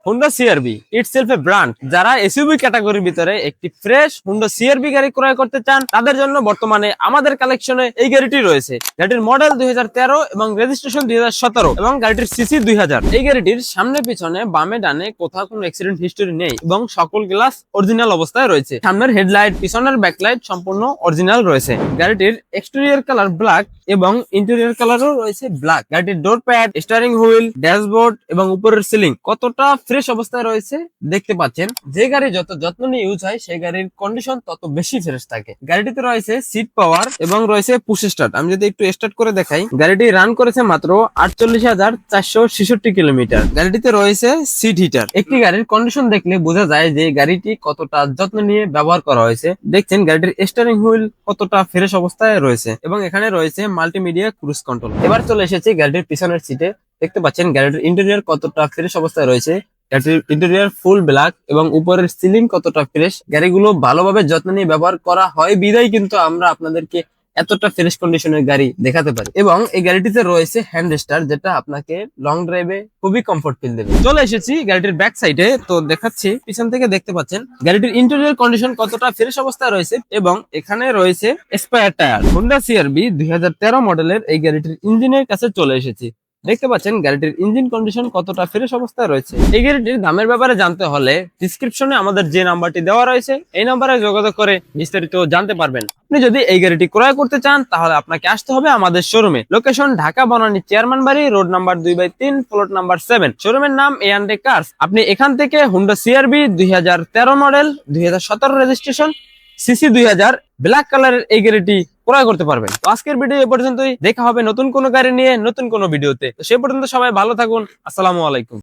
Honda CR-V itself এ brand. যারা SUV ক্যাটাগরির ভিতরে একটি ফ্রেশ হুন্ডা সিআরভি গাড়ি ক্রয় করতে চান, তাদের জন্য বর্তমানে আমাদের কালেকশনে এই গাড়িটি রয়েছে। গাড়িটির মডেল 2013 এবং রেজিস্ট্রেশন 2017 এবং গাড়িটির সিসি 2000। এই গাড়িটির সামনে পিছনে বামে ডানে কোথাও কোনো অ্যাক্সিডেন্ট হিস্টরি নেই এবং সকল গ্লাস অরিজিনাল অবস্থায় রয়েছে। সামনের হেডলাইট, পিছনের ব্যাকলাইট সম্পূর্ণ অরিজিনাল রয়েছে। গাড়িটির এক্সটেরিয়র কালার ব্ল্যাক এবং ইন্টেরিয়র কালারও রয়েছে ব্ল্যাক। গাড়িটির ডোর প্যাড, স্টিয়ারিং হুইল, ড্যাশবোর্ড এবং উপরের সিলিং কতটা ফ্রেশ অবস্থায় রয়েছে দেখতে পাচ্ছেন। যে গাড়ি যত যত্ন নিয়ে ইউজ হয় সেই গাড়ির কন্ডিশন তত বেশি ফ্রেশ থাকে। গাড়িটিতে রয়েছে সিট পাওয়ার এবং রয়েছে পুশ স্টার্ট। আমি যদি একটু স্টার্ট করে দেখাই, গাড়িটি রান করেছে মাত্র 48,466 কিলোমিটার। গাড়িটিতে রয়েছে সিট হিটার। একটি গাড়ির কন্ডিশন দেখলে বোঝা যায় যে গাড়িটি কতটা যত্ন নিয়ে ব্যবহার করা হয়েছে। দেখছেন গাড়িটির স্টিয়ারিং হুইল কতটা ফ্রেশ অবস্থায় রয়েছে এবং এখানে রয়েছে মাল্টিমিডিয়া ক্রুজ কন্ট্রোল। এবার চলে এসেছি গাড়িটির পিছনের সিটে। দেখতে পাচ্ছেন গাড়িটির ইন্টেরিয়র কতটা ফ্রেশ অবস্থায় রয়েছে। গাড়িটির ইন্টেরিয়র ফুল ব্ল্যাক এবং উপরের সিলিং কতটা ফ্রেশ। গাড়িগুলো ভালোভাবে যত্ন নিয়ে ব্যবহার করা হয় বিদায় কিন্তু আমরা আপনাদেরকে এতটা ফ্রেশ কন্ডিশনের গাড়ি দেখাতে পারি। এবং এই গাড়িটিতে রয়েছে হ্যান্ড রেস্টার, যেটা আপনাকে লং ড্রাইভে খুবই কমফোর্ট ফিল দেবে। চলে এসেছি গাড়িটির ব্যাক সাইডে, তো দেখাচ্ছি পিছন থেকে। দেখতে পাচ্ছেন গাড়িটির ইন্টেরিয়র কন্ডিশন কতটা ফ্রেশ অবস্থায় রয়েছে এবং এখানে রয়েছে স্পেয়ার টায়ার। হোন্ডা সিআরভি 2013 মডেলের এই গাড়িটির ইঞ্জিনের কাছে চলে এসেছি। দেখতে পাচ্ছেন গাড়িটির ইঞ্জিন কন্ডিশন কতটা ফ্রেশ অবস্থায় রয়েছে। এই গাড়িটির দামের ব্যাপারে জানতে হলে ডিসক্রিপশনে আমাদের যে নাম্বারটি দেওয়া রয়েছে এই নাম্বারে যোগাযোগ করে বিস্তারিত জানতে পারবেন। আপনি যদি এই গাড়িটি ক্রয় করতে চান তাহলে আপনাকে আসতে হবে আমাদের শোরুমে। লোকেশন ঢাকা বনানী চেয়ারম্যান বাড়ি, রোড নাম্বার 2/3, প্লট নাম্বার 7। শোরুমের নাম এ&এ কার্স। আপনি এখান থেকে Honda CR-V 2013 model, 2017 registration, CC 2000 black কালারের এই গাড়িটি ক্রয় করতে পারবেন। তো আজকের ভিডিও এ পর্যন্তই। দেখা হবে নতুন কোনো গাড়ি নিয়ে নতুন কোনো ভিডিওতে। তো সে পর্যন্ত সবাই ভালো থাকুন। আসসালামু আলাইকুম।